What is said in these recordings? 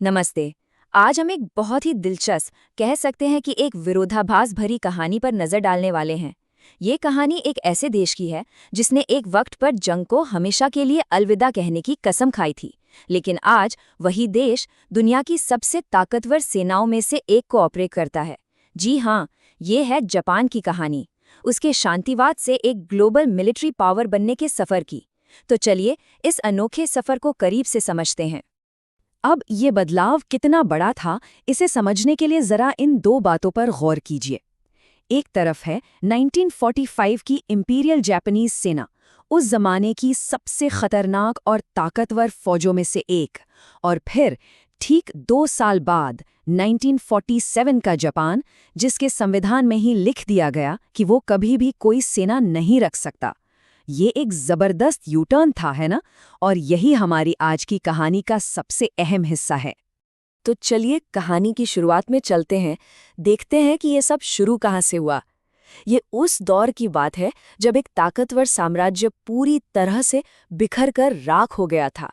नमस्ते। आज हम एक बहुत ही दिलचस्प, कह सकते हैं कि एक विरोधाभास भरी कहानी पर नजर डालने वाले हैं। ये कहानी एक ऐसे देश की है जिसने एक वक्त पर जंग को हमेशा के लिए अलविदा कहने की कसम खाई थी, लेकिन आज वही देश दुनिया की सबसे ताकतवर सेनाओं में से एक को ऑपरेट करता है। जी हाँ, ये है जापान की कहानी, उसके शांतिवाद से एक ग्लोबल मिलिट्री पावर बनने के सफर की। तो चलिए इस अनोखे सफर को करीब से समझते हैं। अब ये बदलाव कितना बड़ा था, इसे समझने के लिए जरा इन दो बातों पर गौर कीजिए। एक तरफ है 1945 की इंपीरियल जापानीज सेना, उस जमाने की सबसे खतरनाक और ताकतवर फौजों में से एक। और फिर ठीक 2 साल बाद 1947 का जापान, जिसके संविधान में ही लिख दिया गया कि वो कभी भी कोई सेना नहीं रख सकता। ये एक जबरदस्त यू टर्न था, है ना? और यही हमारी आज की कहानी का सबसे अहम हिस्सा है। तो चलिए कहानी की शुरुआत में चलते हैं, देखते हैं कि ये सब शुरू कहाँ से हुआ। ये उस दौर की बात है जब एक ताकतवर साम्राज्य पूरी तरह से बिखर कर राख हो गया था।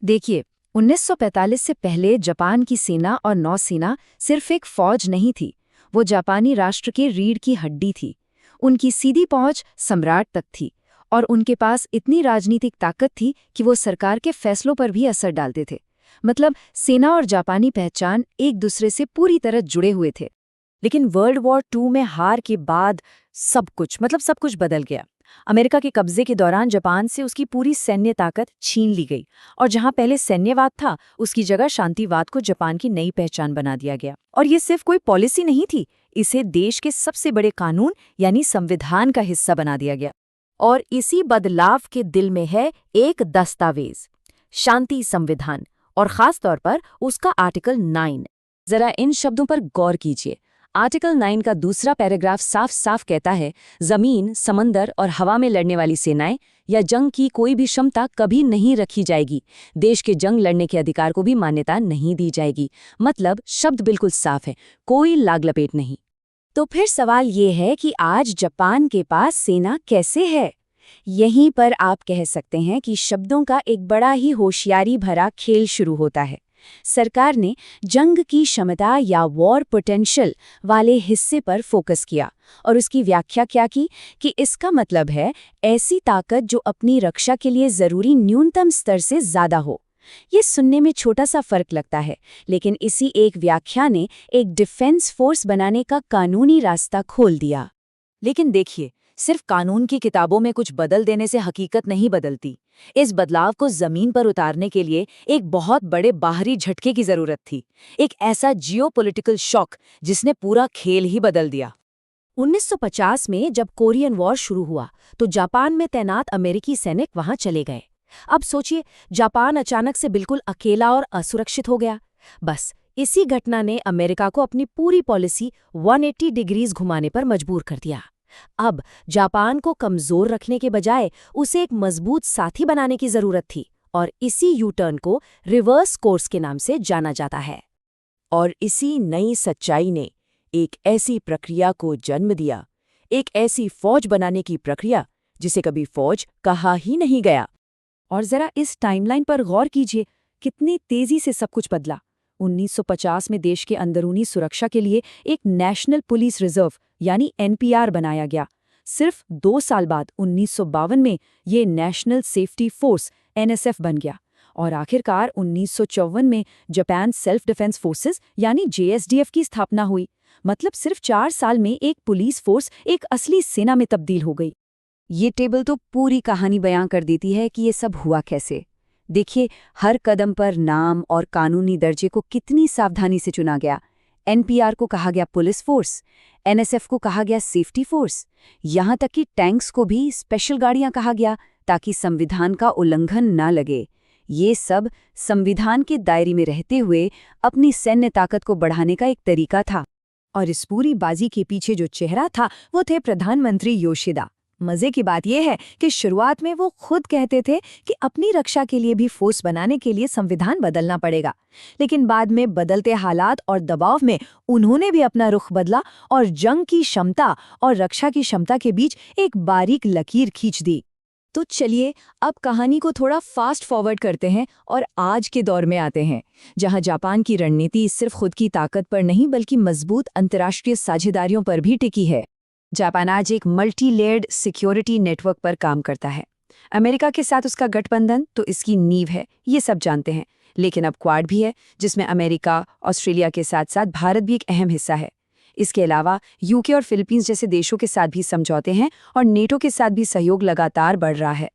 देखिए, 1945 से पहले जापान की सेना और नौसेना सिर्फ एक फौज नहीं थी, वो जापानी राष्ट्र के रीढ़ की हड्डी थी। उनकी सीधी पहुंच सम्राट तक थी, और उनके पास इतनी राजनीतिक ताकत थी कि वो सरकार के फैसलों पर भी असर डालते थे। मतलब सेना और जापानी पहचान एक दूसरे से पूरी तरह जुड़े हुए थे। लेकिन वर्ल्ड वॉर 2 में हार के बाद सब कुछ बदल गया। अमेरिका के कब्जे के दौरान जापान से उसकी पूरी सैन्य ताकत छीन ली गई, और जहां पहले सैन्यवाद था, उसकी जगह शांतिवाद को जापान की नई पहचान बना दिया गया। और ये सिर्फ कोई पॉलिसी नहीं थी, इसे देश के सबसे बड़े कानून यानी संविधान का हिस्सा बना दिया गया। और इसी बदलाव के दिल में है एक दस्तावेज, शांति संविधान, और खास तौर पर उसका आर्टिकल 9। जरा इन शब्दों पर गौर कीजिए। आर्टिकल 9 का दूसरा पैराग्राफ साफ साफ कहता है, जमीन, समंदर और हवा में लड़ने वाली सेनाएं या जंग की कोई भी क्षमता कभी नहीं रखी जाएगी। देश के जंग लड़ने के अधिकार को भी मान्यता नहीं दी जाएगी। मतलब शब्द बिल्कुल साफ है, कोई लाग लपेट नहीं। तो फिर सवाल ये है कि आज जापान के पास सेना कैसे है? यहीं पर आप कह सकते हैं कि शब्दों का एक बड़ा ही होशियारी भरा खेल शुरू होता है। सरकार ने जंग की क्षमता या वॉर पोटेंशियल वाले हिस्से पर फोकस किया, और उसकी व्याख्या क्या की कि इसका मतलब है ऐसी ताकत जो अपनी रक्षा के लिए जरूरी न्यूनतम स्तर से ज्यादा हो। ये सुनने में छोटा सा फर्क लगता है, लेकिन इसी एक व्याख्या ने एक डिफेंस फोर्स बनाने का कानूनी रास्ता खोल दिया। लेकिन देखिए, सिर्फ कानून की किताबों में कुछ बदल देने से हकीकत नहीं बदलती। इस बदलाव को जमीन पर उतारने के लिए एक बहुत बड़े बाहरी झटके की जरूरत थी, एक ऐसा जियोपॉलिटिकल शॉक जिसने पूरा खेल ही बदल दिया। 1950 में जब कोरियन वॉर शुरू हुआ, तो जापान में तैनात अमेरिकी सैनिक वहां चले गए। अब सोचिए, जापान अचानक से बिल्कुल अकेला और असुरक्षित हो गया। बस इसी घटना ने अमेरिका को अपनी पूरी पॉलिसी 180 डिग्रीज घुमाने पर मजबूर कर दिया। अब जापान को कमजोर रखने के बजाय उसे एक मजबूत साथी बनाने की जरूरत थी, और इसी यू टर्न को रिवर्स कोर्स के नाम से जाना जाता है। और इसी नई सच्चाई ने एक ऐसी प्रक्रिया को जन्म दिया, एक ऐसी फौज बनाने की प्रक्रिया जिसे कभी फौज कहा ही नहीं गया। और जरा इस टाइमलाइन पर गौर कीजिए, कितनी तेजी से सब कुछ बदला। 1950 में देश के अंदरूनी सुरक्षा के लिए एक नेशनल पुलिस रिजर्व यानी एनपीआर बनाया गया। सिर्फ 2 साल बाद 1952 में ये नेशनल सेफ्टी फोर्स एनएसएफ बन गया। और आखिरकार 1954 में जापान सेल्फ डिफेंस फोर्सेस यानी जेएसडीएफ की स्थापना हुई। मतलब सिर्फ 4 साल में एक पुलिस फोर्स एक असली सेना में तब्दील हो गई। ये टेबल तो पूरी कहानी बयां कर देती है कि ये सब हुआ कैसे। देखिए, हर कदम पर नाम और कानूनी दर्जे को कितनी सावधानी से चुना गया। एनपीआर को कहा गया पुलिस फोर्स, एनएसएफ को कहा गया सेफ्टी फोर्स, यहाँ तक कि टैंक्स को भी स्पेशल गाड़ियां कहा गया ताकि संविधान का उल्लंघन न लगे। ये सब संविधान के दायरे में रहते हुए अपनी सैन्य ताकत को बढ़ाने का एक तरीका था। और इस पूरी बाजी के पीछे जो चेहरा था, वो थे प्रधानमंत्री योशिदा। मजे की बात यह है कि शुरुआत में वो खुद कहते थे कि अपनी रक्षा के लिए भी फोर्स बनाने के लिए संविधान बदलना पड़ेगा, लेकिन बाद में बदलते हालात और दबाव में उन्होंने भी अपना रुख बदला और जंग की क्षमता और रक्षा की क्षमता के बीच एक बारीक लकीर खींच दी। तो चलिए अब कहानी को थोड़ा फास्ट फॉरवर्ड करते हैं और आज के दौर में आते हैं, जहां जापान की रणनीति सिर्फ खुद की ताकत पर नहीं बल्कि मजबूत अंतर्राष्ट्रीय साझेदारियों पर भी टिकी है। जापान आज एक मल्टी लेयर्ड सिक्योरिटी नेटवर्क पर काम करता है। अमेरिका के साथ उसका गठबंधन तो इसकी नींव है, ये सब जानते हैं। लेकिन अब क्वाड भी है, जिसमें अमेरिका, ऑस्ट्रेलिया के साथ साथ भारत भी एक अहम हिस्सा है। इसके अलावा यूके और फिलीपींस जैसे देशों के साथ भी समझौते हैं और नेटो के साथ भी सहयोग लगातार बढ़ रहा है।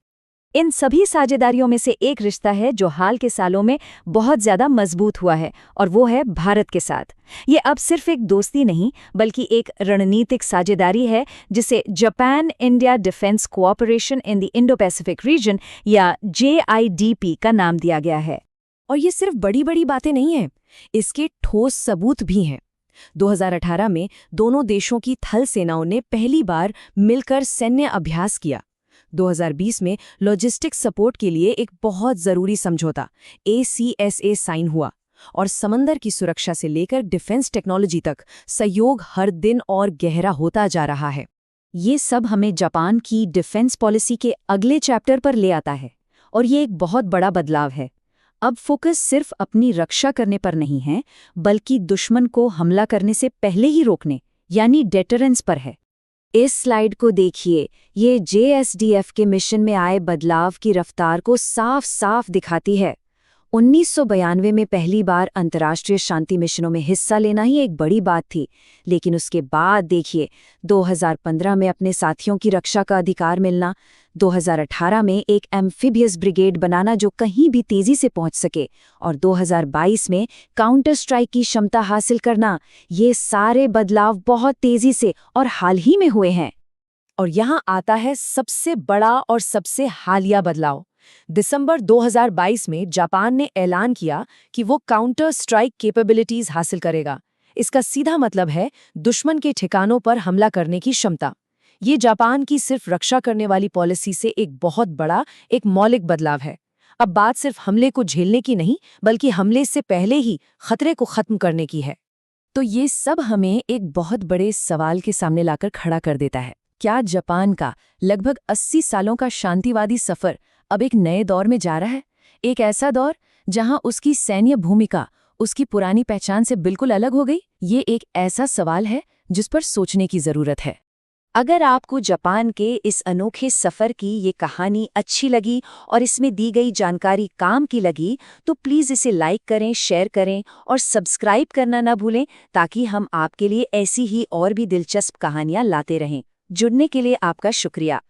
इन सभी साझेदारियों में से एक रिश्ता है जो हाल के सालों में बहुत ज्यादा मजबूत हुआ है, और वो है भारत के साथ। ये अब सिर्फ एक दोस्ती नहीं बल्कि एक रणनीतिक साझेदारी है, जिसे Japan India defence cooperation in the Indo Pacific region या JIDP का नाम दिया गया है। और ये सिर्फ बड़ी बड़ी बातें नहीं हैं, इसके ठोस सबूत भी हैं। 2018 में दोनों देशों की थल सेनाओं ने पहली बार मिलकर सैन्य अभ्यास किया। 2020 में लॉजिस्टिक्स सपोर्ट के लिए एक बहुत जरूरी समझौता ACSA साइन हुआ, और समंदर की सुरक्षा से लेकर डिफेंस टेक्नोलॉजी तक सहयोग हर दिन और गहरा होता जा रहा है। ये सब हमें जापान की डिफेंस पॉलिसी के अगले चैप्टर पर ले आता है, और ये एक बहुत बड़ा बदलाव है। अब फोकस सिर्फ अपनी रक्षा करने पर नहीं है, बल्कि दुश्मन को हमला करने से पहले ही रोकने यानी डेटरेंस पर है। इस स्लाइड को देखिए, ये JSDF के मिशन में आए बदलाव की रफ्तार को साफ साफ दिखाती है। 1992 में पहली बार अंतर्राष्ट्रीय शांति मिशनों में हिस्सा लेना ही एक बड़ी बात थी, लेकिन उसके बाद देखिए 2015 में अपने साथियों की रक्षा का अधिकार मिलना, 2018 में एक एम्फीबियस ब्रिगेड बनाना जो कहीं भी तेजी से पहुंच सके, और 2022 में काउंटर स्ट्राइक की क्षमता हासिल करना। ये सारे बदलाव बहुत तेजी से और हाल ही में हुए हैं। और यहाँ आता है सबसे बड़ा और सबसे हालिया बदलाव। दिसंबर 2022 में जापान ने ऐलान किया कि वो काउंटर स्ट्राइक कैपेबिलिटीज हासिल करेगा। इसका सीधा मतलब है दुश्मन के ठिकानों पर हमला करने की क्षमता। ये जापान की सिर्फ रक्षा करने वाली पॉलिसी से एक बहुत बड़ा, एक मौलिक बदलाव है। अब बात सिर्फ हमले को झेलने की नहीं, बल्कि हमले से पहले ही खतरे को खत्म करने की है। तो ये सब हमें एक बहुत बड़े सवाल के सामने लाकर खड़ा कर देता है। क्या जापान का लगभग 80 सालों का शांतिवादी सफर अब एक नए दौर में जा रहा है? एक ऐसा दौर जहां उसकी सैन्य भूमिका उसकी पुरानी पहचान से बिल्कुल अलग हो गई? ये एक ऐसा सवाल है जिस पर सोचने की जरूरत है। अगर आपको जापान के इस अनोखे सफर की ये कहानी अच्छी लगी और इसमें दी गई जानकारी काम की लगी, तो प्लीज़ इसे लाइक करें, शेयर करें और सब्सक्राइब करना ना भूलें, ताकि हम आपके लिए ऐसी ही और भी दिलचस्प कहानियां लाते रहें। जुड़ने के लिए आपका शुक्रिया।